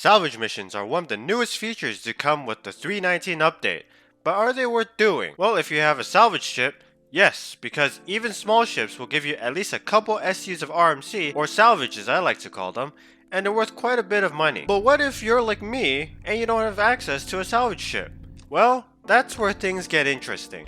Salvage missions are one of the newest features to come with the 3.19 update, but are they worth doing? Well, if you have a salvage ship, yes, because even small ships will give you at least a couple SUs of RMC, or salvage as I like to call them, and they're worth quite a bit of money. But what if you're like me and you don't have access to a salvage ship? Well, that's where things get interesting.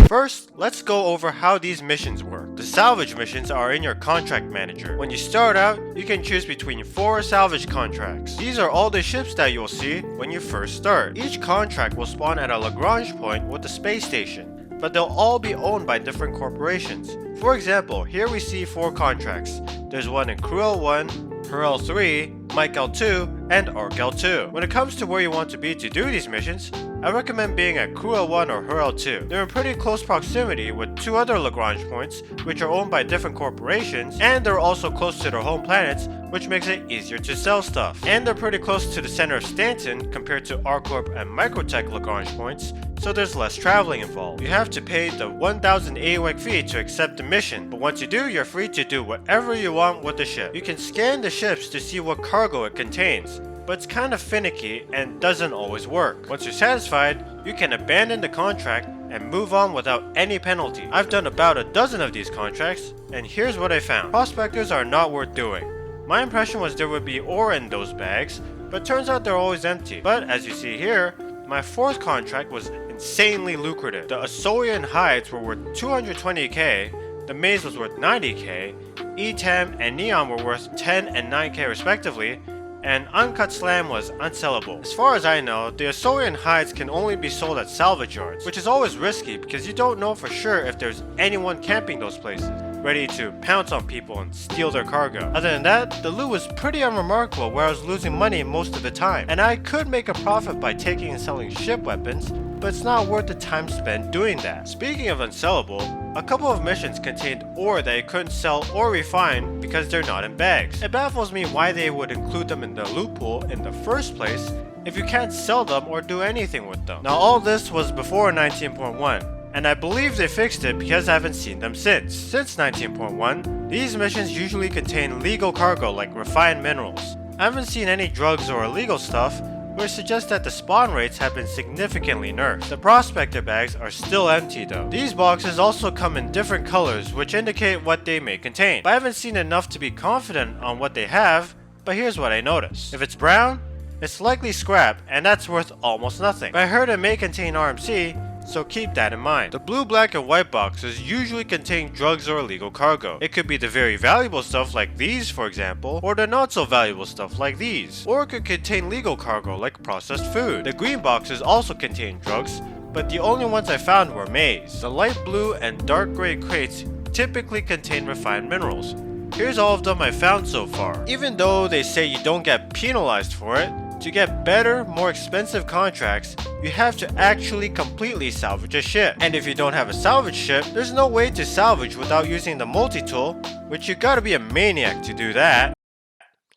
First, let's go over how these missions work. The salvage missions are in your contract manager. When you start out, you can choose between 4 salvage contracts. These are all the ships that you'll see when you first start. Each contract will spawn at a Lagrange point with the space station, but they'll all be owned by different corporations. For example, here we see 4 contracts. There's one in Crew L1, Per L3, Mike L2, and Arc L2. When it comes to where you want to be to do these missions, I recommend being at Crew L1 or Her L2. They're in pretty close proximity with 2 other Lagrange points, which are owned by different corporations, and they're also close to their home planets, which makes it easier to sell stuff. And they're pretty close to the center of Stanton compared to R-Corp and Microtech Lagrange points, so there's less traveling involved. You have to pay the 1,000 AUEC fee to accept the mission, but once you do, you're free to do whatever you want with the ship. You can scan the ships to see what cargo it contains, but it's kind of finicky and doesn't always work. Once you're satisfied, you can abandon the contract and move on without any penalty. I've done about a dozen of these contracts, and here's what I found. Prospectors are not worth doing. My impression was there would be ore in those bags, but turns out they're always empty. But as you see here, my 4th contract was insanely lucrative. The Asoyan hides were worth 220k, the maize was worth 90k, ETAM and Neon were worth 10 and 9k respectively, and Uncut Slam was unsellable. As far as I know, the Asoyan hides can only be sold at salvage yards, which is always risky because you don't know for sure if there's anyone camping those places, ready to pounce on people and steal their cargo. Other than that, the loot was pretty unremarkable where I was losing money most of the time, and I could make a profit by taking and selling ship weapons, but it's not worth the time spent doing that. Speaking of unsellable, a couple of missions contained ore that you couldn't sell or refine because they're not in bags. It baffles me why they would include them in the loot pool in the first place if you can't sell them or do anything with them. Now all this was before 19.1. And I believe they fixed it because I haven't seen them since. Since 19.1, these missions usually contain legal cargo like refined minerals. I haven't seen any drugs or illegal stuff, which suggests that the spawn rates have been significantly nerfed. The prospector bags are still empty though. These boxes also come in different colors, which indicate what they may contain. But I haven't seen enough to be confident on what they have, but here's what I noticed. If it's brown, it's likely scrap, and that's worth almost nothing. But I heard it may contain RMC, so keep that in mind. The blue, black, and white boxes usually contain drugs or illegal cargo. It could be the very valuable stuff like these, for example, or the not so valuable stuff like these. Or it could contain legal cargo like processed food. The green boxes also contain drugs, but the only ones I found were maize. The light blue and dark gray crates typically contain refined minerals. Here's all of them I found so far. Even though they say you don't get penalized for it, to get better, more expensive contracts, you have to actually completely salvage a ship. And if you don't have a salvage ship, there's no way to salvage without using the multi-tool, which you gotta be a maniac to do that.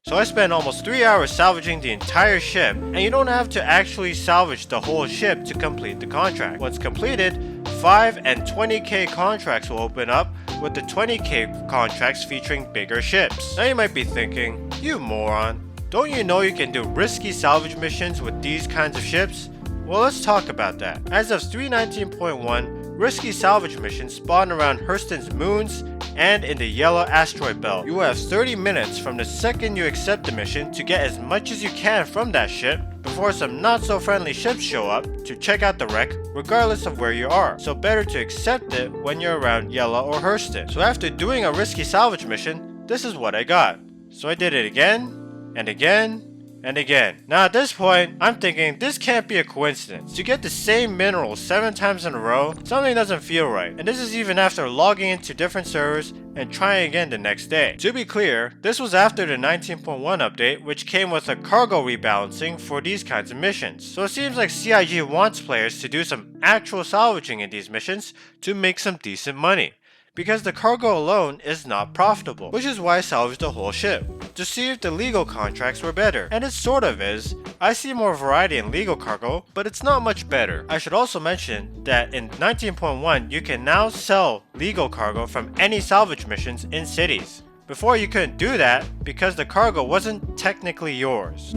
So I spent almost 3 hours salvaging the entire ship, and you don't have to actually salvage the whole ship to complete the contract. Once completed, 5 and 20k contracts will open up, with the 20k contracts featuring bigger ships. Now you might be thinking, you moron, don't you know you can do risky salvage missions with these kinds of ships? Well, let's talk about that. As of 3.19.1, risky salvage missions spawn around Hurston's moons and in the yellow asteroid belt. You have 30 minutes from the second you accept the mission to get as much as you can from that ship before some not so friendly ships show up to check out the wreck regardless of where you are. So better to accept it when you're around Yellow or Hurston. So after doing a risky salvage mission, this is what I got. So I did it again, and again, and again. Now at this point, I'm thinking this can't be a coincidence. To get the same mineral 7 times in a row, something doesn't feel right. And this is even after logging into different servers and trying again the next day. To be clear, this was after the 19.1 update, which came with a cargo rebalancing for these kinds of missions. So it seems like CIG wants players to do some actual salvaging in these missions to make some decent money, because the cargo alone is not profitable, which is why I salvaged the whole ship, to see if the legal contracts were better. And it sort of is. I see more variety in legal cargo, but it's not much better. I should also mention that in 19.1 you can now sell legal cargo from any salvage missions in cities. Before you couldn't do that because the cargo wasn't technically yours.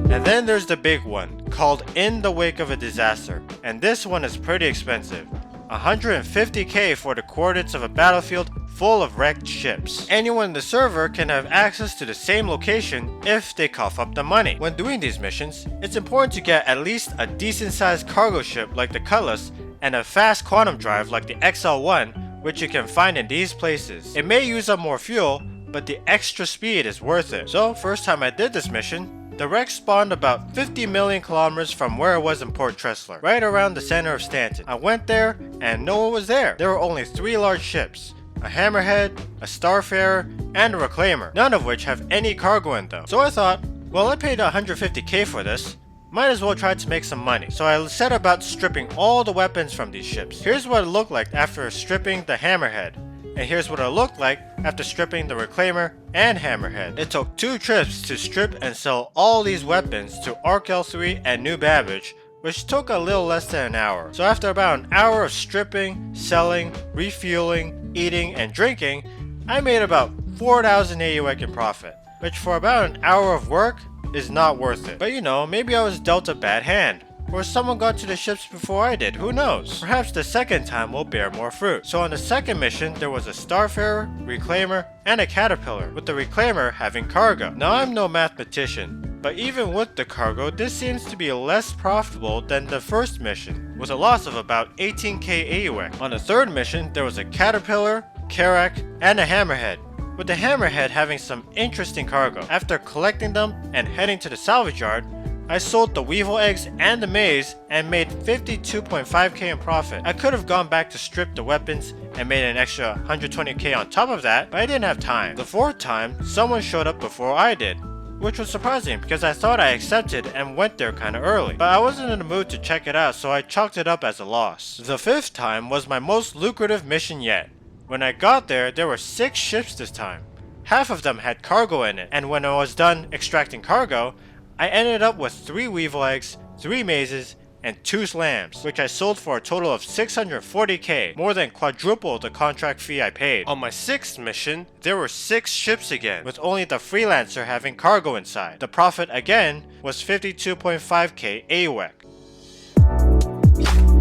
And then there's the big one, called In the Wake of a Disaster, and this one is pretty expensive. 150k for the coordinates of a battlefield full of wrecked ships. Anyone in the server can have access to the same location if they cough up the money. When doing these missions, it's important to get at least a decent sized cargo ship like the Cutlass and a fast quantum drive like the XL1, which you can find in these places. It may use up more fuel, but the extra speed is worth it. So first time I did this mission, the wreck spawned about 50 million kilometers from where it was in Port Tressler, right around the center of Stanton. I went there and no one was there. There were only 3 large ships, a Hammerhead, a Starfarer, and a Reclaimer, none of which have any cargo in them. So I thought, well, I paid 150k for this, might as well try to make some money. So I set about stripping all the weapons from these ships. Here's what it looked like after stripping the Hammerhead. And here's what it looked like after stripping the Reclaimer and Hammerhead. It took 2 trips to strip and sell all these weapons to Arc L3 and New Babbage, which took a little less than an hour. So after about an hour of stripping, selling, refueling, eating, and drinking, I made about 4,000 AUEC in profit, which for about an hour of work is not worth it. But you know, maybe I was dealt a bad hand. Or someone got to the ships before I did, who knows? Perhaps the second time will bear more fruit. So on the second mission, there was a Starfarer, Reclaimer, and a Caterpillar, with the Reclaimer having cargo. Now I'm no mathematician, but even with the cargo, this seems to be less profitable than the first mission, with a loss of about 18k AUEC. On the third mission, there was a Caterpillar, Karak, and a Hammerhead, with the Hammerhead having some interesting cargo. After collecting them and heading to the salvage yard, I sold the Weevil eggs and the maize and made 52.5k in profit. I could have gone back to strip the weapons and made an extra 120k on top of that, but I didn't have time. The fourth time, someone showed up before I did, which was surprising because I thought I accepted and went there kinda early. But I wasn't in the mood to check it out, so I chalked it up as a loss. The fifth time was my most lucrative mission yet. When I got there, there were 6 ships this time. Half of them had cargo in it, and when I was done extracting cargo, I ended up with 3 Weevil eggs, 3 mazes, and 2 slams, which I sold for a total of 640k, more than quadruple the contract fee I paid. On my 6th mission, there were 6 ships again, with only the Freelancer having cargo inside. The profit again was 52.5k AUEC.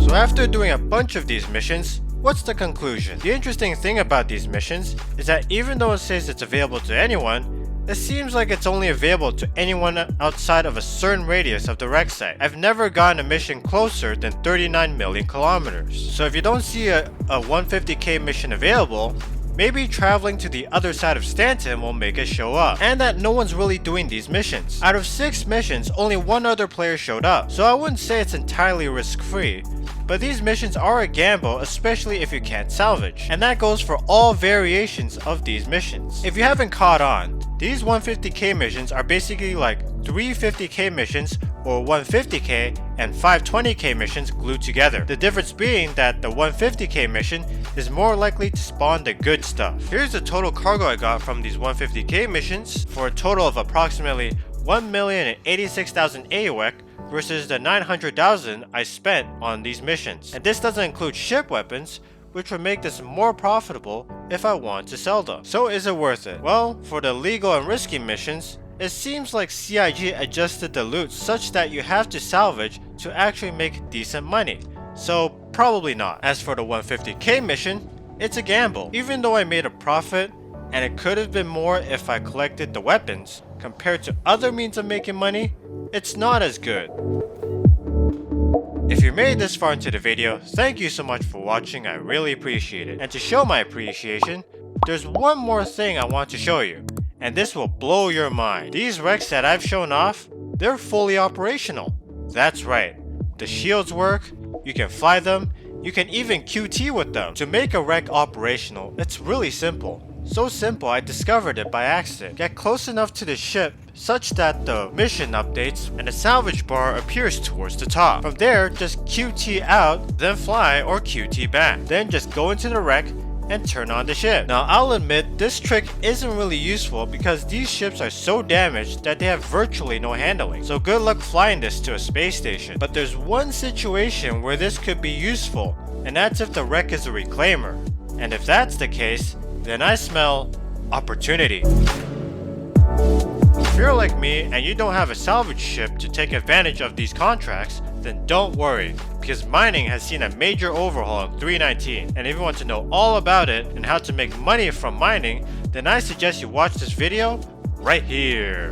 So after doing a bunch of these missions, what's the conclusion? The interesting thing about these missions is that even though it says it's available to anyone, it seems like it's only available to anyone outside of a certain radius of the wreck site. I've never gotten a mission closer than 39 million kilometers. So if you don't see a 150k mission available, maybe traveling to the other side of Stanton will make it show up. And that no one's really doing these missions. Out of 6 missions, only 1 other player showed up. So I wouldn't say it's entirely risk-free. But these missions are a gamble, especially if you can't salvage. And that goes for all variations of these missions. If you haven't caught on, these 150k missions are basically like 3 50k missions or 150k and 520k missions glued together. The difference being that the 150k mission is more likely to spawn the good stuff. Here's the total cargo I got from these 150k missions for a total of approximately 1,086,000 AUEC versus the 900,000 I spent on these missions. And this doesn't include ship weapons, which would make this more profitable if I want to sell them. So is it worth it? Well, for the legal and risky missions, it seems like CIG adjusted the loot such that you have to salvage to actually make decent money. So probably not. As for the 150k mission, it's a gamble. Even though I made a profit, and it could have been more if I collected the weapons, compared to other means of making money, it's not as good. If you made this far into the video, thank you so much for watching, I really appreciate it. And to show my appreciation, there's one more thing I want to show you, and this will blow your mind. These wrecks that I've shown off, they're fully operational. That's right, the shields work, you can fly them, you can even QT with them. To make a wreck operational, it's really simple. So simple I discovered it by accident. Get close enough to the ship such that the mission updates and the salvage bar appears towards the top. From there, just QT out, then fly or QT back. Then just go into the wreck and turn on the ship. Now I'll admit this trick isn't really useful because these ships are so damaged that they have virtually no handling. So good luck flying this to a space station. But there's one situation where this could be useful, and that's if the wreck is a reclaimer. And if that's the case, then I smell opportunity. you're like me and you don't have a salvage ship to take advantage of these contracts, then don't worry, because mining has seen a major overhaul in 3.19, and if you want to know all about it and how to make money from mining, then I suggest you watch this video right here.